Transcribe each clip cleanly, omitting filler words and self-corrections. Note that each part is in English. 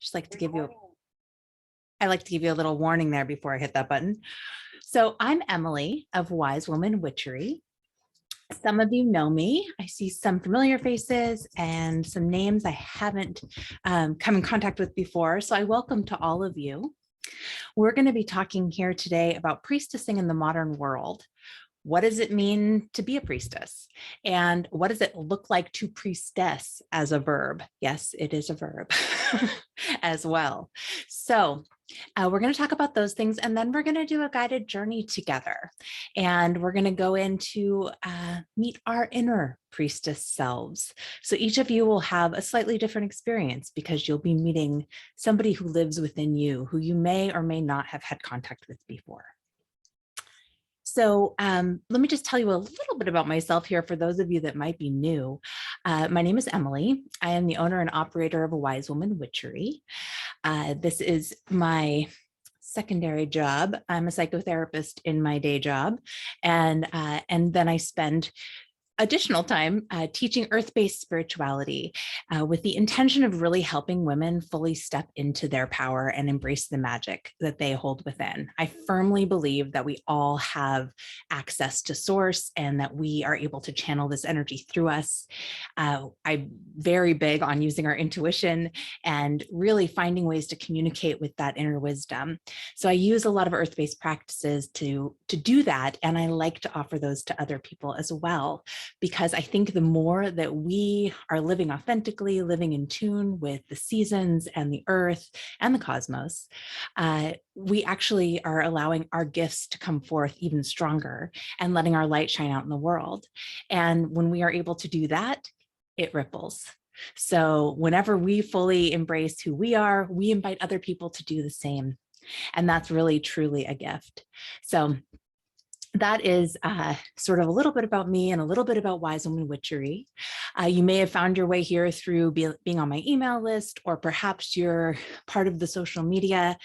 Just like to give you, I like to give you a little warning there before I hit that button. So I'm Emily of Wise Woman Witchery. Some of you know me. I see some familiar faces and some names I haven't come in contact with before. So I welcome to all of you. We're going to be talking here today about priestessing in the modern world. What does it mean to be a priestess? And what does it look like to priestess as a verb? Yes, it is a verb as well. So we're going to talk about those things, and then we're going to do a guided journey together. And we're going to go into meet our inner priestess selves. So each of you will have a slightly different experience because you'll be meeting somebody who lives within you, who you may or may not have had contact with before. So let me just tell you a little bit about myself here for those of you that might be new. My name is Emily. I am the owner and operator of a Wise Woman Witchery. This is my secondary job. I'm a psychotherapist in my day job, and then I spend additional time teaching earth-based spirituality with the intention of really helping women fully step into their power and embrace the magic that they hold within. I firmly believe that we all have access to source and that we are able to channel this energy through us. I'm very big on using our intuition and really finding ways to communicate with that inner wisdom. So I use a lot of earth-based practices to do that, and I like to offer those to other people as well, because I think the more that we are living authentically, living in tune with the seasons and the earth and the cosmos, we actually are allowing our gifts to come forth even stronger and letting our light shine out in the world. And when we are able to do that, it ripples. So whenever we fully embrace who we are, we invite other people to do the same. And that's really, truly a gift. So that is sort of a little bit about me and a little bit about Wise Woman Witchery. You may have found your way here through being on my email list, or perhaps you're part of the social media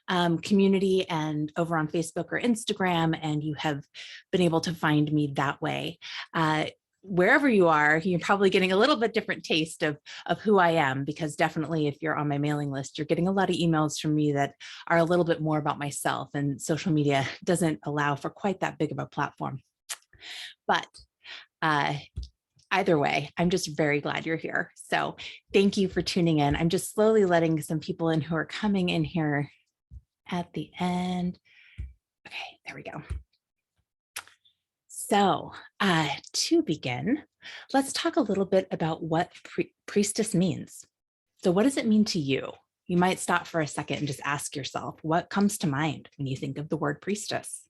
community and over on Facebook or Instagram, and you have been able to find me that way. Wherever you are, you're probably getting a little bit different taste of who I am, because definitely if you're on my mailing list, you're getting a lot of emails from me that are a little bit more about myself, and social media doesn't allow for quite that big of a platform. But either way, I'm just very glad you're here. So thank you for tuning in. I'm just slowly letting some people in who are coming in here at the end. Okay, there we go. So to begin, let's talk a little bit about what priestess means. So what does it mean to you? You might stop for a second and just ask yourself, what comes to mind when you think of the word priestess?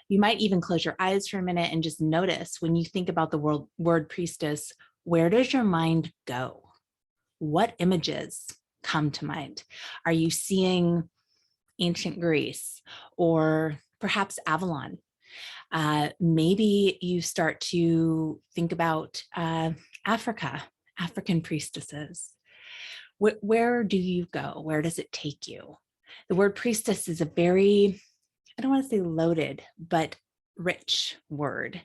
You might even close your eyes for a minute and just notice when you think about the word priestess, where does your mind go? What images come to mind? Are you seeing ancient Greece or perhaps Avalon? Maybe you start to think about Africa, African priestesses. Where do you go? Where does it take you? The word priestess is a very, I don't want to say loaded, but rich word.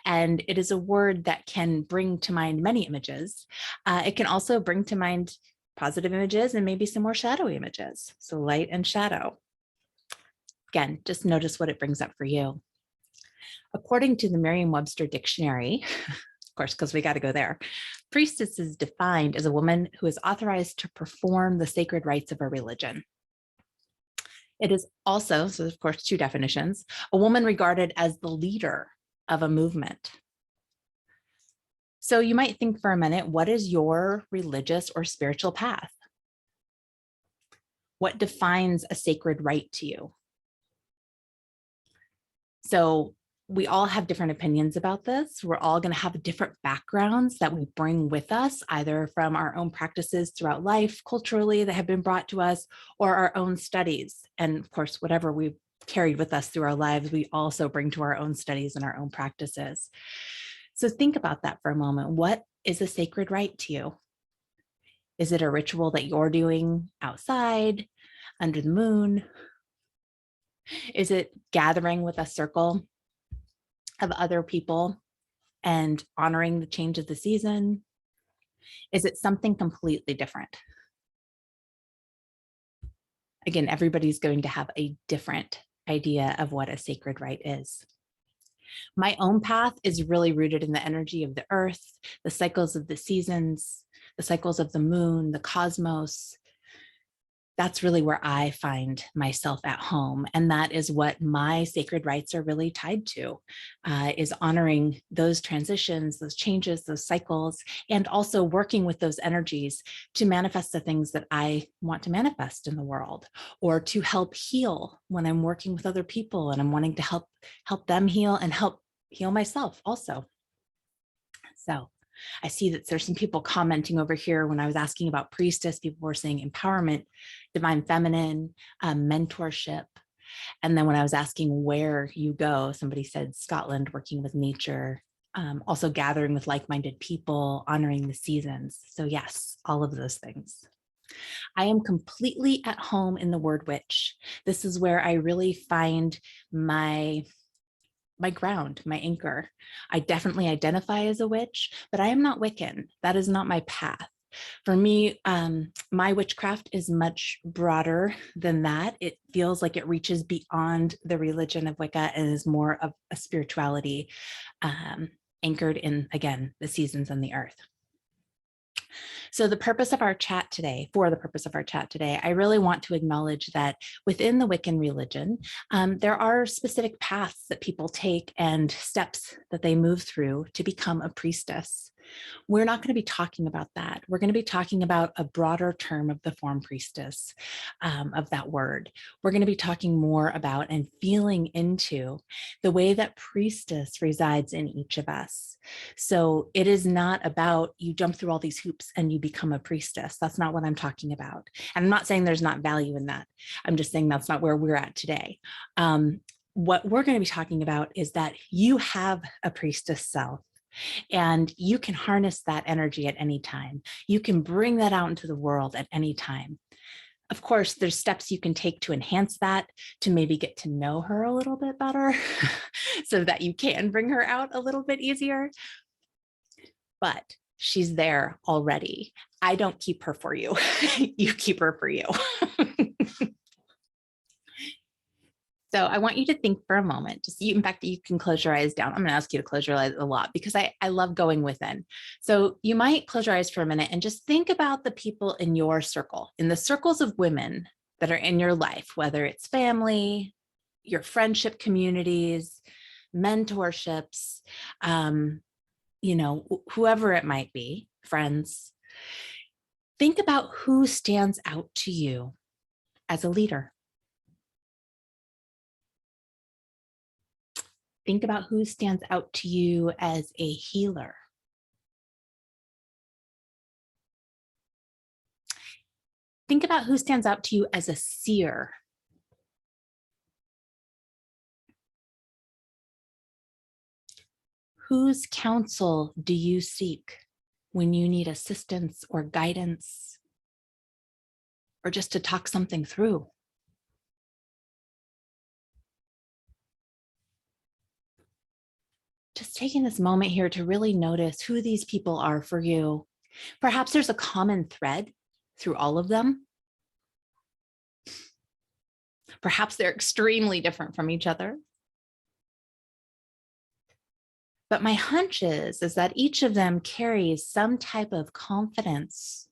And it is a word that can bring to mind many images. It can also bring to mind positive images and maybe some more shadowy images. So light and shadow. Again, just notice what it brings up for you. According to the Merriam-Webster dictionary, of course, because we got to go there, priestess is defined as a woman who is authorized to perform the sacred rites of a religion. It is also, so of course, two definitions, a woman regarded as the leader of a movement. So you might think for a minute, what is your religious or spiritual path? What defines a sacred rite to you? So we all have different opinions about this. We're all going to have different backgrounds that we bring with us, either from our own practices throughout life, culturally, that have been brought to us, or our own studies. And of course, whatever we've carried with us through our lives, we also bring to our own studies and our own practices. So think about that for a moment. What is a sacred rite to you? Is it a ritual that you're doing outside, under the moon? Is it gathering with a circle of other people and honoring the change of the season? Is it something completely different? Again, everybody's going to have a different idea of what a sacred rite is. My own path is really rooted in the energy of the earth, the cycles of the seasons, the cycles of the moon, the cosmos. That's really where I find myself at home. And that is what my sacred rites are really tied to, is honoring those transitions, those changes, those cycles, and also working with those energies to manifest the things that I want to manifest in the world, or to help heal when I'm working with other people and I'm wanting to help them heal and help heal myself also. So I see that there's some people commenting over here. When I was asking about priestess, people were saying empowerment, divine feminine, mentorship. And then when I was asking where you go, somebody said Scotland, working with nature, also gathering with like-minded people, honoring the seasons. So yes, all of those things. I am completely at home in the word witch. This is where I really find my ground, my anchor. I definitely identify as a witch, but I am not Wiccan. That is not my path. For me, my witchcraft is much broader than that. It feels like it reaches beyond the religion of Wicca and is more of a spirituality anchored in, again, the seasons and the earth. So the purpose of our chat today, I really want to acknowledge that within the Wiccan religion, there are specific paths that people take and steps that they move through to become a priestess. We're not going to be talking about that. We're going to be talking about a broader term of the form priestess, of that word. We're going to be talking more about and feeling into the way that priestess resides in each of us. So it is not about you jump through all these hoops and you become a priestess. That's not what I'm talking about. And I'm not saying there's not value in that. I'm just saying that's not where we're at today. What we're going to be talking about is that you have a priestess self. And you can harness that energy at any time. You can bring that out into the world at any time. Of course, there's steps you can take to enhance that, to maybe get to know her a little bit better so that you can bring her out a little bit easier. But she's there already. I don't keep her for you. You keep her for you. So I want you to think for a moment, just you, in fact, you can close your eyes down. I'm going to ask you to close your eyes a lot because I love going within. So you might close your eyes for a minute and just think about the people in your circle, in the circles of women that are in your life, whether it's family, your friendship communities, mentorships, whoever it might be, friends. Think about who stands out to you as a leader. Think about who stands out to you as a healer. Think about who stands out to you as a seer. Whose counsel do you seek when you need assistance or guidance, or just to talk something through? Just taking this moment here to really notice who these people are for you. Perhaps there's a common thread through all of them. Perhaps they're extremely different from each other. But my hunch is that each of them carries some type of confidence,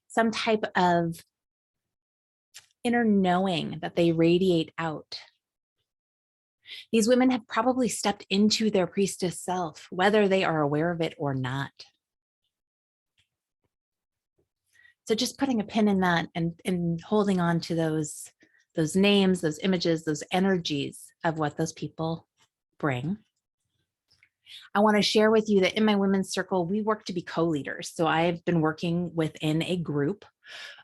some type of inner knowing that they radiate out. These women have probably stepped into their priestess self, whether they are aware of it or not. So just putting a pin in that and holding on to those names, those images, those energies of what those people bring. I want to share with you that in my women's circle, we work to be co-leaders. So I've been working within a group,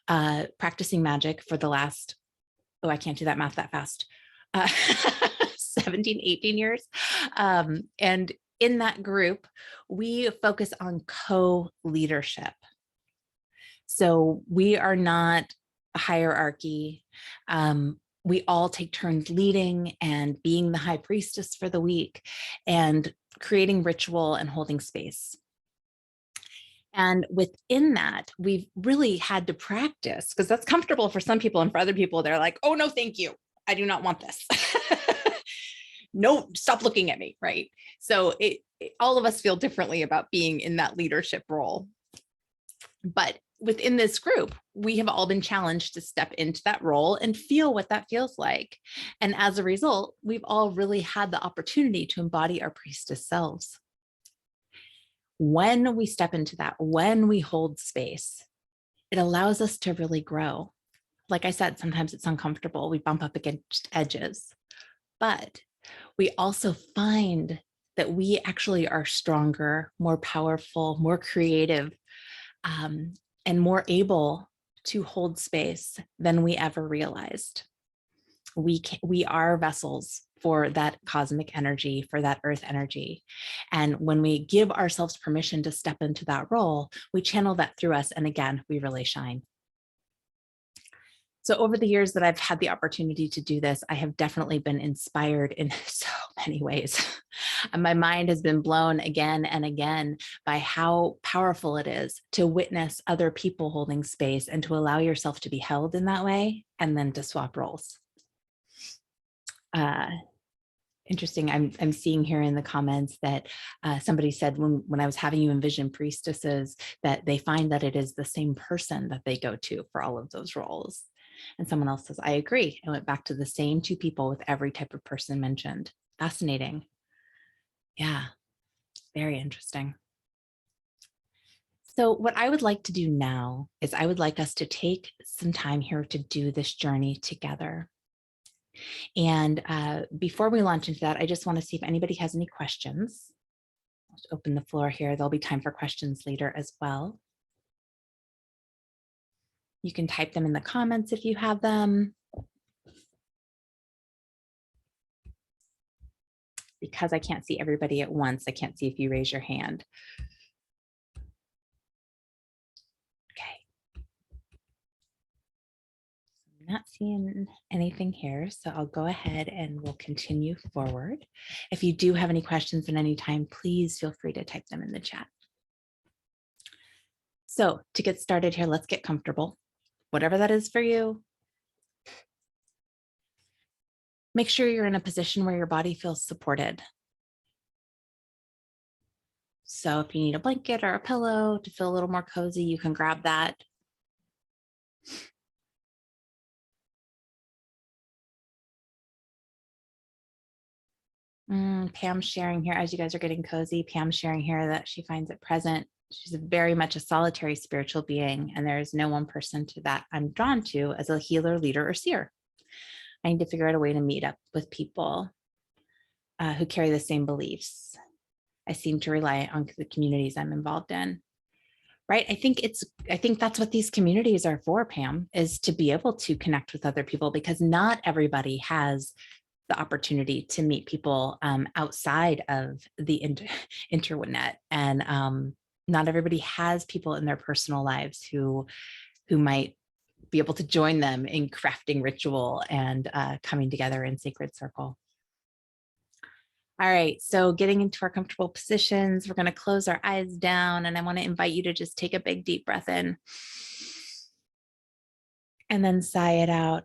practicing magic for the last, I can't do that math that fast, 17, 18 years. And in that group, we focus on co-leadership. So we are not a hierarchy. We all take turns leading and being the high priestess for the week and creating ritual and holding space. And within that, we've really had to practice, because that's comfortable for some people, and for other people, they're like, oh, no, thank you. I do not want this. No, stop looking at me, right? So all of us feel differently about being in that leadership role. But within this group, we have all been challenged to step into that role and feel what that feels like. And as a result, we've all really had the opportunity to embody our priestess selves. When we step into that, when we hold space, it allows us to really grow. Like I said, sometimes it's uncomfortable. We bump up against edges, but we also find that we actually are stronger, more powerful, more creative, and more able to hold space than we ever realized. We are vessels for that cosmic energy, for that earth energy. And when we give ourselves permission to step into that role, we channel that through us. And again, we really shine. So over the years that I've had the opportunity to do this, I have definitely been inspired in so many ways. And my mind has been blown again and again by how powerful it is to witness other people holding space and to allow yourself to be held in that way, and then to swap roles. Interesting. I'm seeing here in the comments that somebody said when I was having you envision priestesses, that they find that it is the same person that they go to for all of those roles. And someone else says, I agree. I went back to the same two people with every type of person mentioned. Fascinating. Yeah, very interesting. So what I would like to do now is I would like us to take some time here to do this journey together. And before we launch into that, I just want to see if anybody has any questions. I'll just open the floor here. There'll be time for questions later as well. You can type them in the comments if you have them. Because I can't see everybody at once, I can't see if you raise your hand. Okay. I'm not seeing anything here, so I'll go ahead and we'll continue forward. If you do have any questions at any time, please feel free to type them in the chat. So to get started here, let's get comfortable. Whatever that is for you. Make sure you're in a position where your body feels supported. So if you need a blanket or a pillow to feel a little more cozy, you can grab that. Pam's sharing here, as you guys are getting cozy, Pam's sharing here that she finds it present. She's very much a solitary spiritual being, and there is no one person to that I'm drawn to as a healer, leader, or seer. I need to figure out a way to meet up with people who carry the same beliefs. I seem to rely on the communities I'm involved in. Right. I think that's what these communities are for, Pam, is to be able to connect with other people, because not everybody has the opportunity to meet people outside of the internet, and not everybody has people in their personal lives who might be able to join them in crafting ritual and coming together in sacred circle. All right, so getting into our comfortable positions, we're going to close our eyes down, and I want to invite you to just take a big deep breath in and then sigh it out.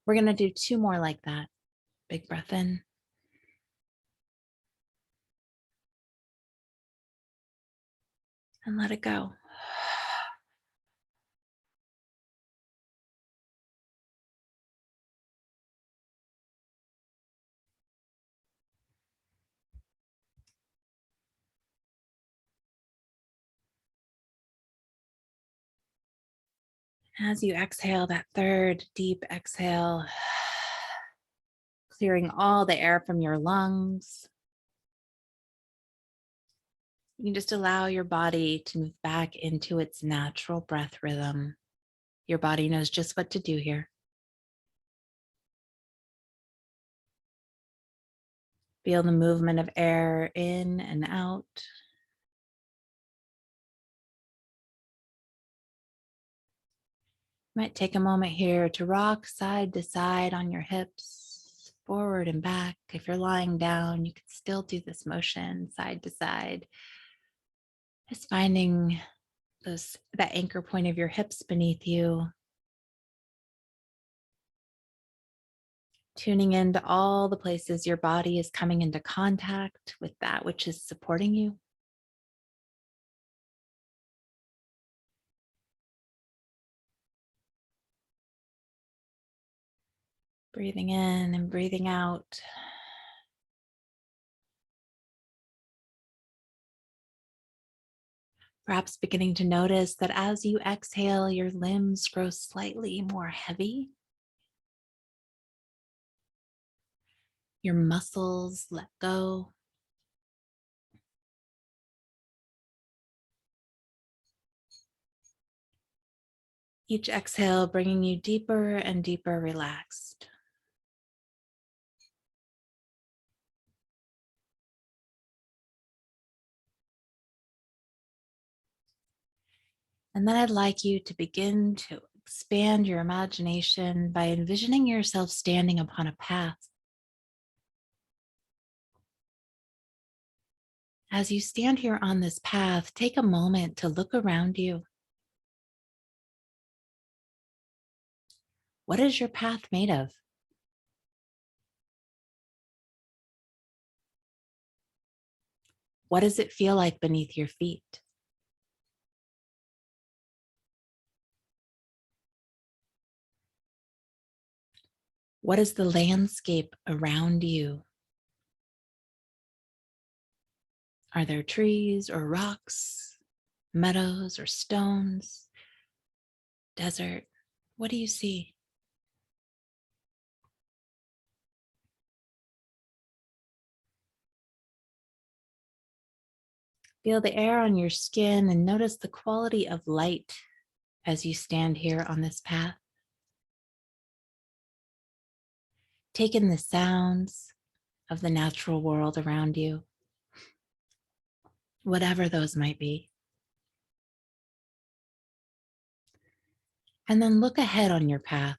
We're going to do 2 more like that. Big breath in. And let it go. As you exhale, that third deep exhale, clearing all the air from your lungs. You can just allow your body to move back into its natural breath rhythm. Your body knows just what to do here. Feel the movement of air in and out. Might take a moment here to rock side to side on your hips. forward and back. If you're lying down, you can still do this motion side to side. Just finding that anchor point of your hips beneath you. Tuning into all the places your body is coming into contact with that which is supporting you. Breathing in and breathing out. Perhaps beginning to notice that as you exhale, your limbs grow slightly more heavy. Your muscles let go. Each exhale bringing you deeper and deeper relaxed. And then I'd like you to begin to expand your imagination by envisioning yourself standing upon a path. As you stand here on this path, take a moment to look around you. What is your path made of? What does it feel like beneath your feet? What is the landscape around you? Are there trees or rocks, meadows or stones, desert? What do you see? Feel the air on your skin and notice the quality of light as you stand here on this path. Take in the sounds of the natural world around you, whatever those might be. And then look ahead on your path.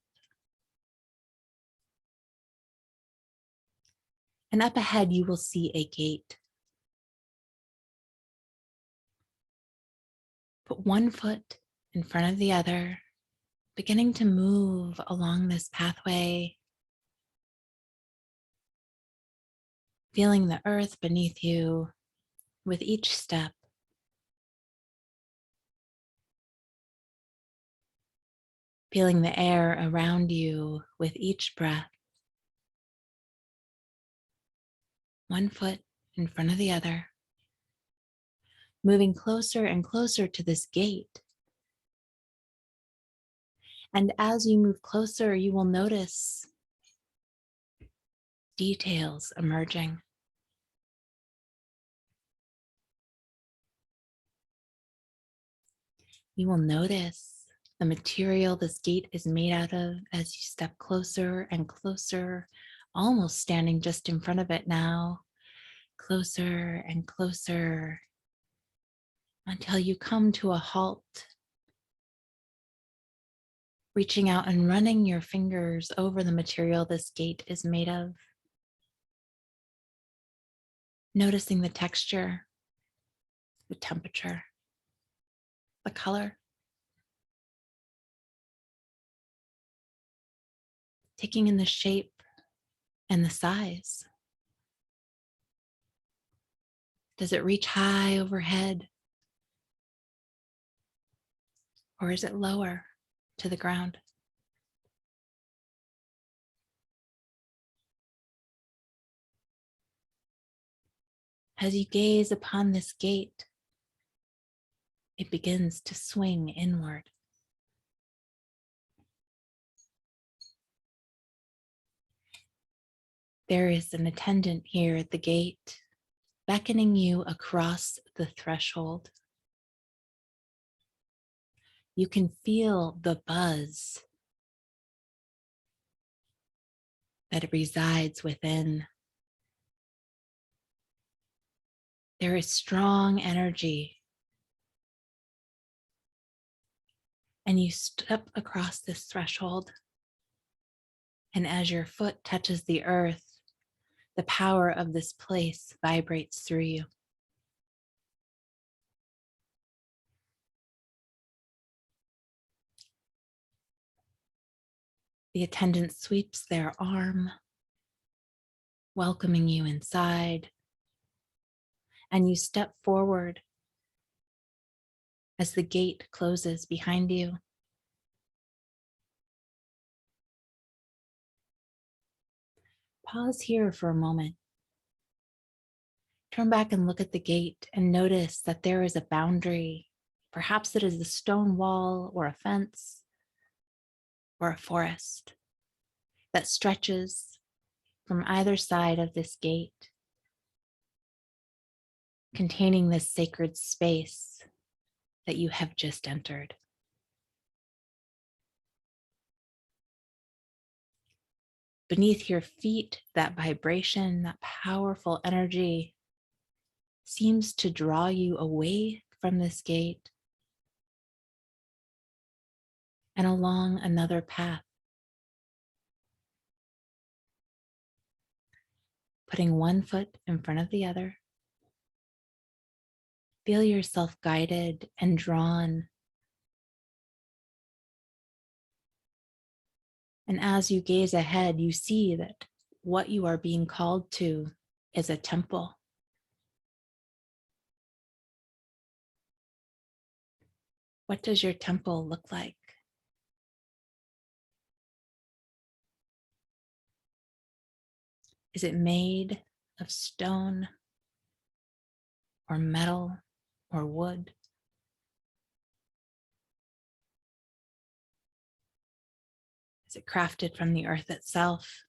And up ahead, you will see a gate. Put one foot in front of the other, beginning to move along this pathway, feeling the earth beneath you with each step. Feeling the air around you with each breath. One foot in front of the other. Moving closer and closer to this gate. And as you move closer, you will notice details emerging. You will notice the material this gate is made out of as you step closer and closer, almost standing just in front of it now, closer and closer until you come to a halt, reaching out and running your fingers over the material this gate is made of, noticing the texture, the temperature, the color, taking in the shape and the size. Does it reach high overhead? Or is it lower to the ground? As you gaze upon this gate, it begins to swing inward. There is an attendant here at the gate, beckoning you across the threshold. You can feel the buzz that resides within. There is strong energy. And you step across this threshold And as your foot touches the earth, the power of this place vibrates through you. The attendant sweeps their arm, welcoming you inside, and you step forward as the gate closes behind you. Pause here for a moment. Turn back and look at the gate and notice that there is a boundary. Perhaps it is a stone wall or a fence or a forest that stretches from either side of this gate, containing this sacred space that you have just entered. Beneath your feet, that vibration, that powerful energy seems to draw you away from this gate and along another path. Putting one foot in front of the other, feel yourself guided and drawn. And as you gaze ahead, you see that what you are being called to is a temple. What does your temple look like? Is it made of stone or metal or wood? Is it crafted from the earth itself?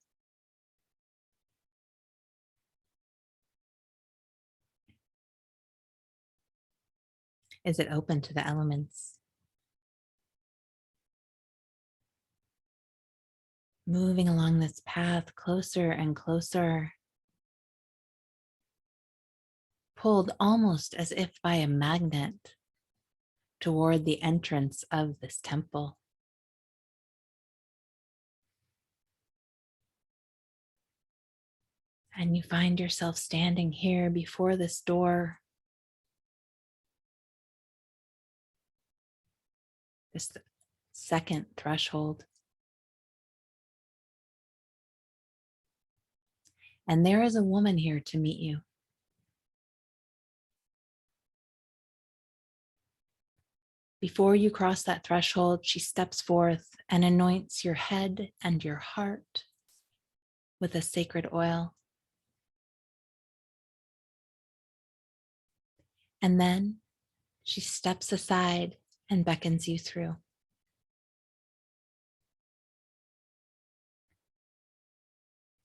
Is it open to the elements? Moving along this path closer and closer, pulled almost as if by a magnet toward the entrance of this temple. And you find yourself standing here before this door, this second threshold. And there is a woman here to meet you. Before you cross that threshold, she steps forth and anoints your head and your heart with a sacred oil. And then she steps aside and beckons you through.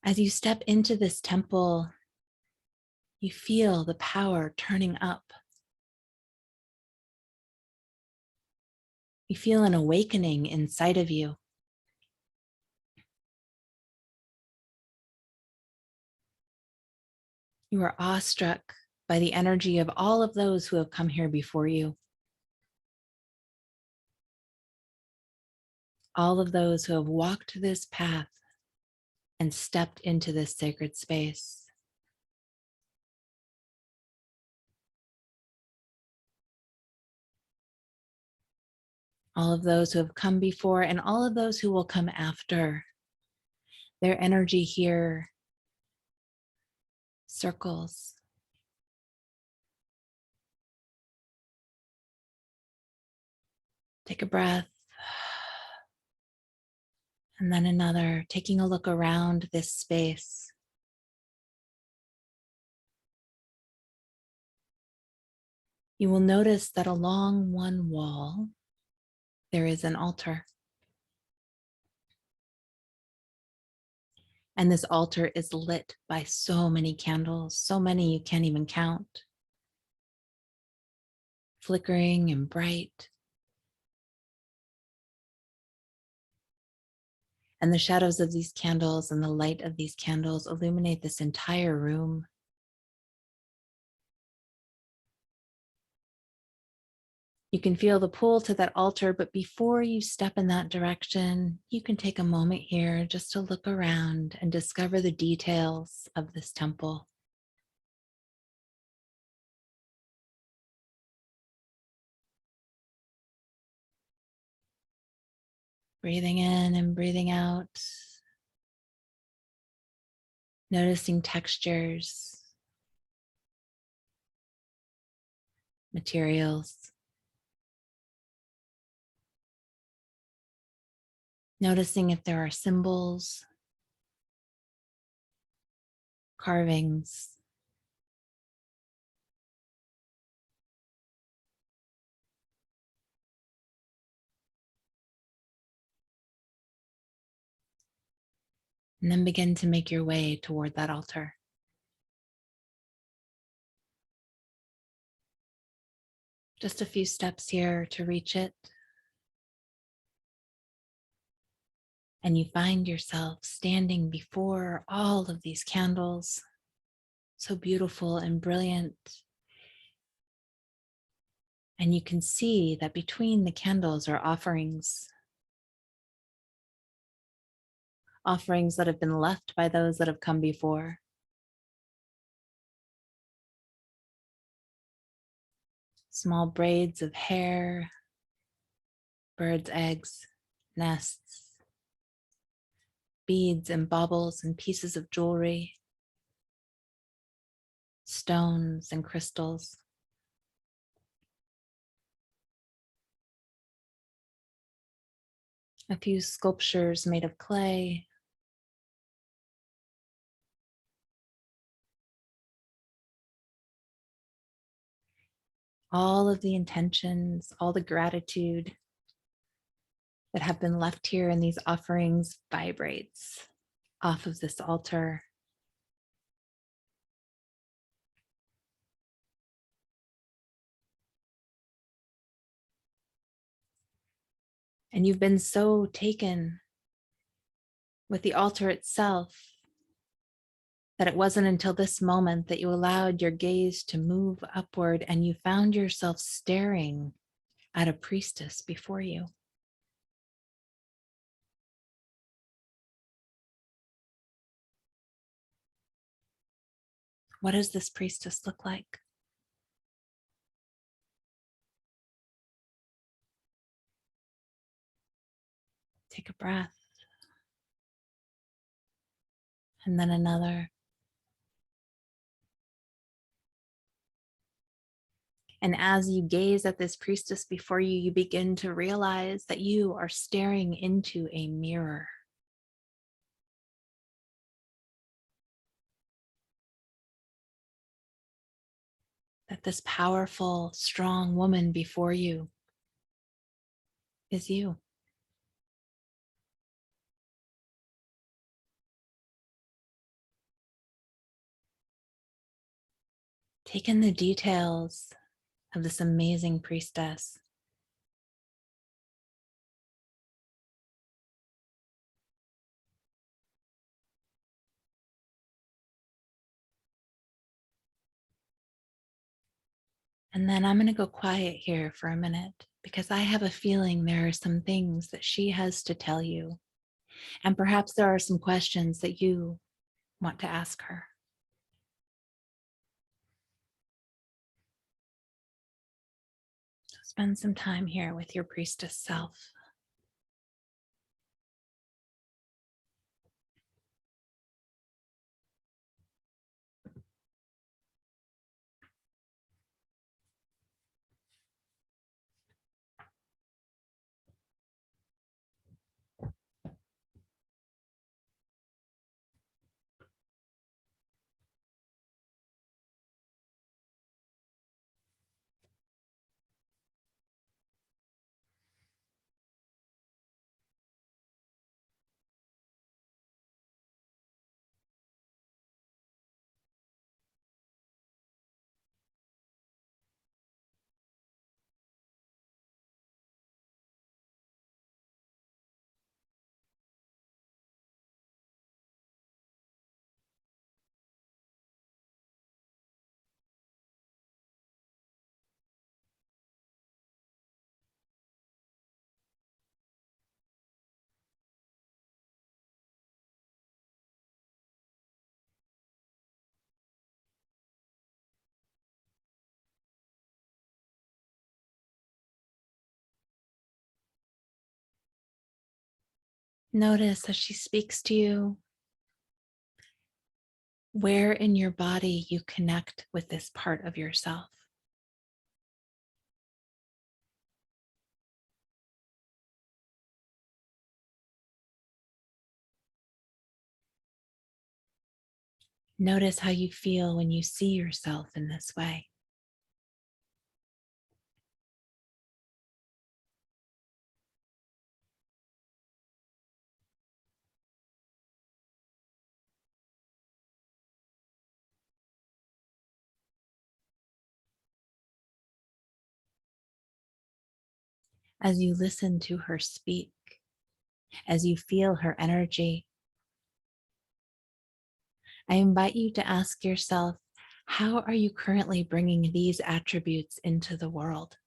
As you step into this temple, you feel the power turning up. You feel an awakening inside of you. You are awestruck by the energy of all of those who have come here before you. All of those who have walked this path and stepped into this sacred space. All of those who have come before and all of those who will come after. Their energy here circles. Take a breath. And then another, taking a look around this space. You will notice that along one wall, there is an altar. And this altar is lit by so many candles, so many you can't even count. Flickering and bright. And the shadows of these candles and the light of these candles illuminate this entire room. You can feel the pull to that altar, but before you step in that direction, you can take a moment here just to look around and discover the details of this temple. Breathing in and breathing out, noticing textures, materials, noticing if there are symbols, carvings, and then begin to make your way toward that altar. Just a few steps here to reach it. And you find yourself standing before all of these candles, so beautiful and brilliant. And you can see that between the candles are offerings that have been left by those that have come before. Small braids of hair, birds' eggs, nests, beads and baubles and pieces of jewelry, stones and crystals. A few sculptures made of clay. All of the intentions, all the gratitude that have been left here in these offerings vibrates off of this altar. And you've been so taken with the altar itself that it wasn't until this moment that you allowed your gaze to move upward and you found yourself staring at a priestess before you. What does this priestess look like? Take a breath, and then another. And as you gaze at this priestess before you, you begin to realize that you are staring into a mirror. That this powerful, strong woman before you is you. Take in the details of this amazing priestess. And then I'm going to go quiet here for a minute because I have a feeling there are some things that she has to tell you. And perhaps there are some questions that you want to ask her. So spend some time here with your priestess self. Notice as she speaks to you, where in your body you connect with this part of yourself. Notice how you feel when you see yourself in this way. As you listen to her speak, as you feel her energy, I invite you to ask yourself, how are you currently bringing these attributes into the world?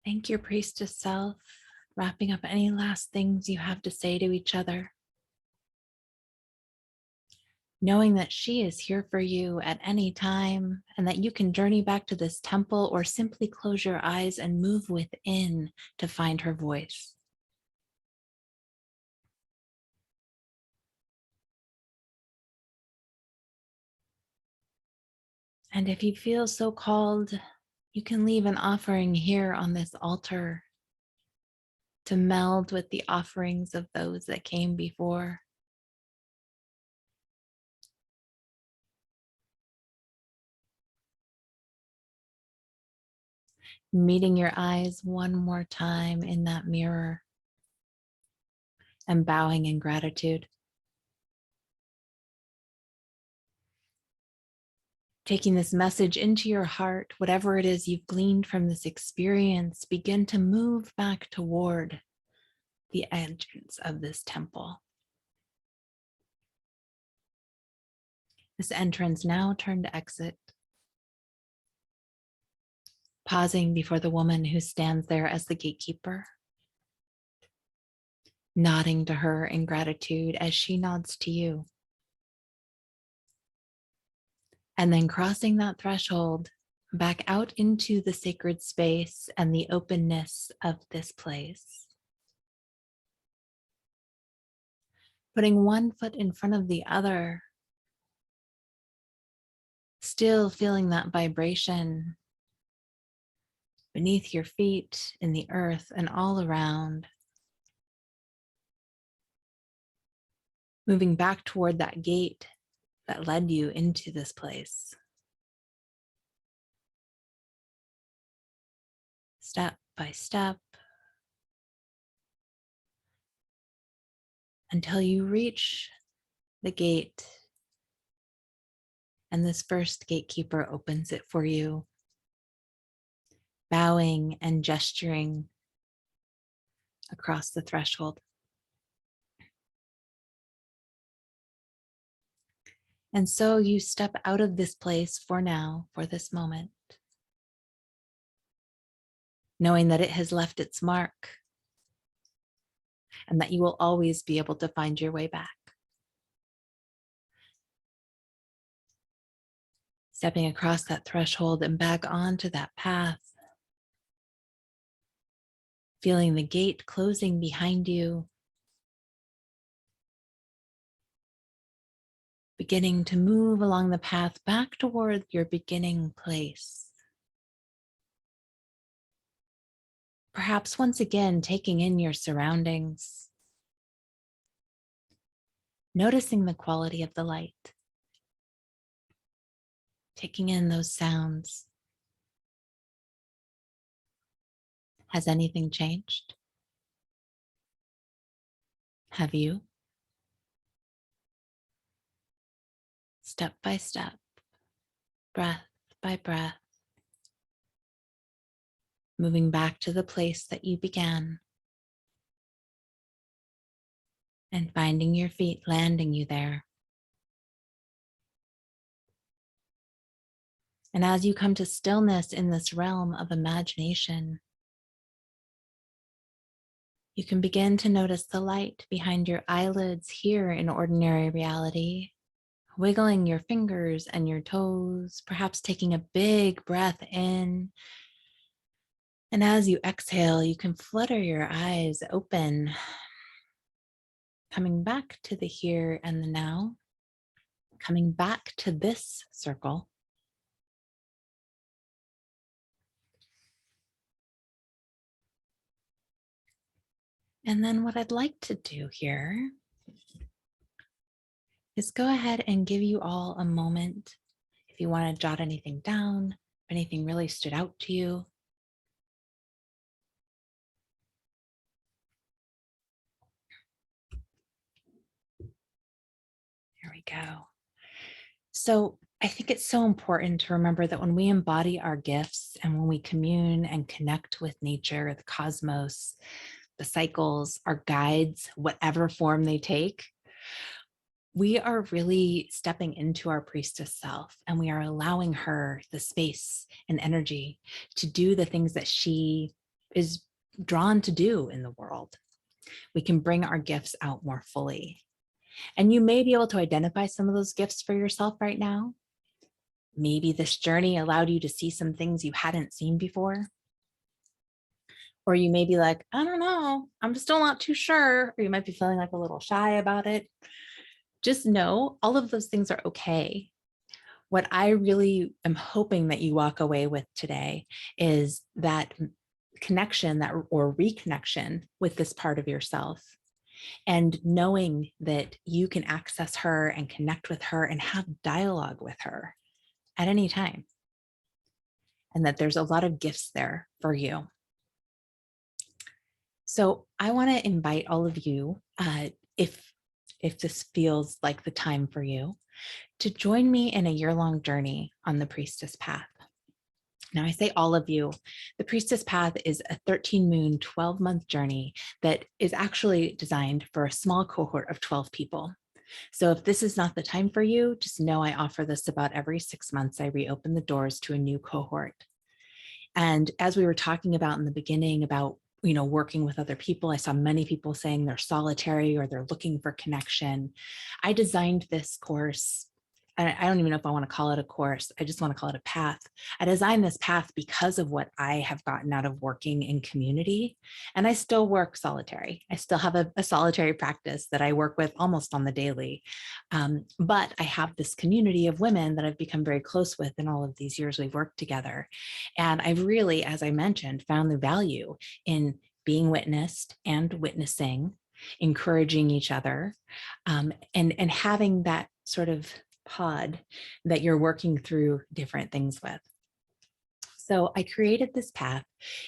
Thank your priestess self, wrapping up any last things you have to say to each other, knowing that she is here for you at any time and that you can journey back to this temple or simply close your eyes and move within to find her voice. And if you feel so called, you can leave an offering here on this altar to meld with the offerings of those that came before. Meeting your eyes one more time in that mirror and bowing in gratitude. Taking this message into your heart, whatever it is you've gleaned from this experience, begin to move back toward the entrance of this temple. This entrance now turn to exit, pausing before the woman who stands there as the gatekeeper, nodding to her in gratitude as she nods to you. And then crossing that threshold back out into the sacred space and the openness of this place. Putting one foot in front of the other, still feeling that vibration beneath your feet, in the earth, and all around. Moving back toward that gate that led you into this place. Step by step, until you reach the gate and this first gatekeeper opens it for you, bowing and gesturing across the threshold. And so you step out of this place for now, for this moment, knowing that it has left its mark and that you will always be able to find your way back. Stepping across that threshold and back onto that path, feeling the gate closing behind you, beginning to move along the path back toward your beginning place. Perhaps once again, taking in your surroundings, noticing the quality of the light, taking in those sounds. Has anything changed? Have you? Step by step, breath by breath, moving back to the place that you began and finding your feet landing you there. And as you come to stillness in this realm of imagination, you can begin to notice the light behind your eyelids here in ordinary reality, wiggling your fingers and your toes, perhaps taking a big breath in. And as you exhale, you can flutter your eyes open, coming back to the here and the now, coming back to this circle. And then what I'd like to do here is go ahead and give you all a moment. If you want to jot anything down, if anything really stood out to you. There we go. So I think it's so important to remember that when we embody our gifts and when we commune and connect with nature, the cosmos, the cycles, our guides, whatever form they take, we are really stepping into our priestess self, and we are allowing her the space and energy to do the things that she is drawn to do in the world. We can bring our gifts out more fully. And you may be able to identify some of those gifts for yourself right now. Maybe this journey allowed you to see some things you hadn't seen before. Or you may be like, I don't know, I'm still not too sure. Or you might be feeling like a little shy about it. Just know all of those things are okay. What I really am hoping that you walk away with today is that connection or reconnection with this part of yourself, and knowing that you can access her and connect with her and have dialogue with her at any time, and that there's a lot of gifts there for you. So I want to invite all of you, if this feels like the time for you, to join me in a year-long journey on the Priestess Path. Now, I say all of you, the Priestess Path is a 13-moon, 12-month journey that is actually designed for a small cohort of 12 people. So if this is not the time for you, just know I offer this about every 6 months. I reopen the doors to a new cohort. And as we were talking about in the beginning about working with other people, I saw many people saying they're solitary or they're looking for connection. I designed this course. I don't even know if I want to call it a course. I just want to call it a path. I designed this path because of what I have gotten out of working in community. And I still work solitary. I still have a solitary practice that I work with almost on the daily. But I have this community of women that I've become very close with in all of these years we've worked together. And I've really, as I mentioned, found the value in being witnessed and witnessing, encouraging each other, and having that sort of pod that you're working through different things with. So I created this path.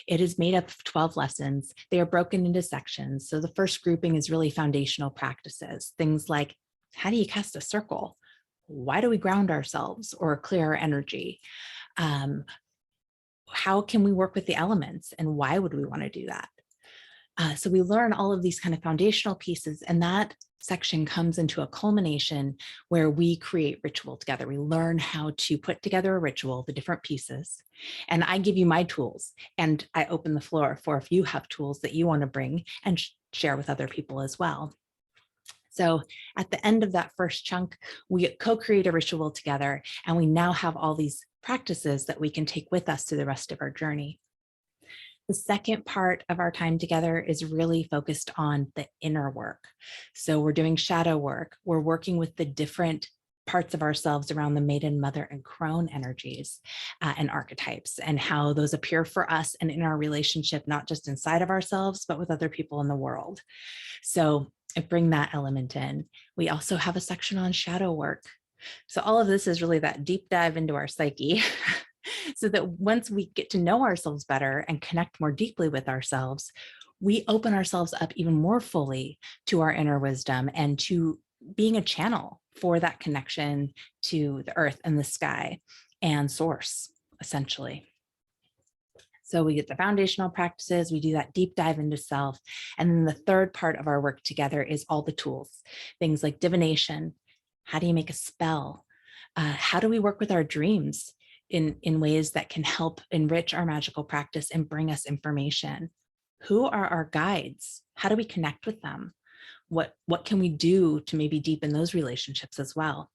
It is made up of 12 lessons. They are broken into sections. So the first grouping is really foundational practices, things like, how do you cast a circle? Why do we ground ourselves or clear our energy? How can we work with the elements, and why would we want to do that? So we learn all of these kind of foundational pieces, and that section comes into a culmination where we create ritual together. We learn how to put together a ritual, the different pieces, and I give you my tools, and I open the floor for if you have tools that you want to bring and share with other people as well. So at the end of that first chunk, we co-create a ritual together, and we now have all these practices that we can take with us to the rest of our journey. The second part of our time together is really focused on the inner work. So we're doing shadow work. We're working with the different parts of ourselves around the maiden, mother, and crone energies and archetypes, and how those appear for us and in our relationship, not just inside of ourselves, but with other people in the world. So I bring that element in. We also have a section on shadow work. So all of this is really that deep dive into our psyche. So that once we get to know ourselves better and connect more deeply with ourselves, we open ourselves up even more fully to our inner wisdom and to being a channel for that connection to the earth and the sky and source, essentially. So we get the foundational practices, we do that deep dive into self. And then the third part of our work together is all the tools, things like divination. How do you make a spell? How do we work with our dreams in ways that can help enrich our magical practice and bring us information? Who are our guides? How do we connect with them? What can we do to maybe deepen those relationships as well?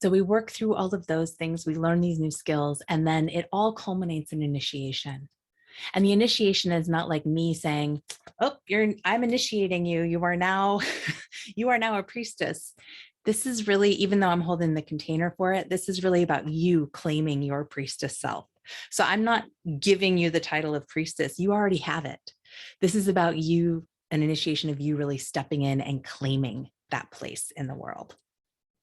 So we work through all of those things, we learn these new skills, and then it all culminates in initiation. And the initiation is not like me saying, "Oh, I'm initiating you. You are now you are now a priestess." This is really, even though I'm holding the container for it, this is really about you claiming your priestess self. So I'm not giving you the title of priestess. You already have it. This is about you, an initiation of you really stepping in and claiming that place in the world.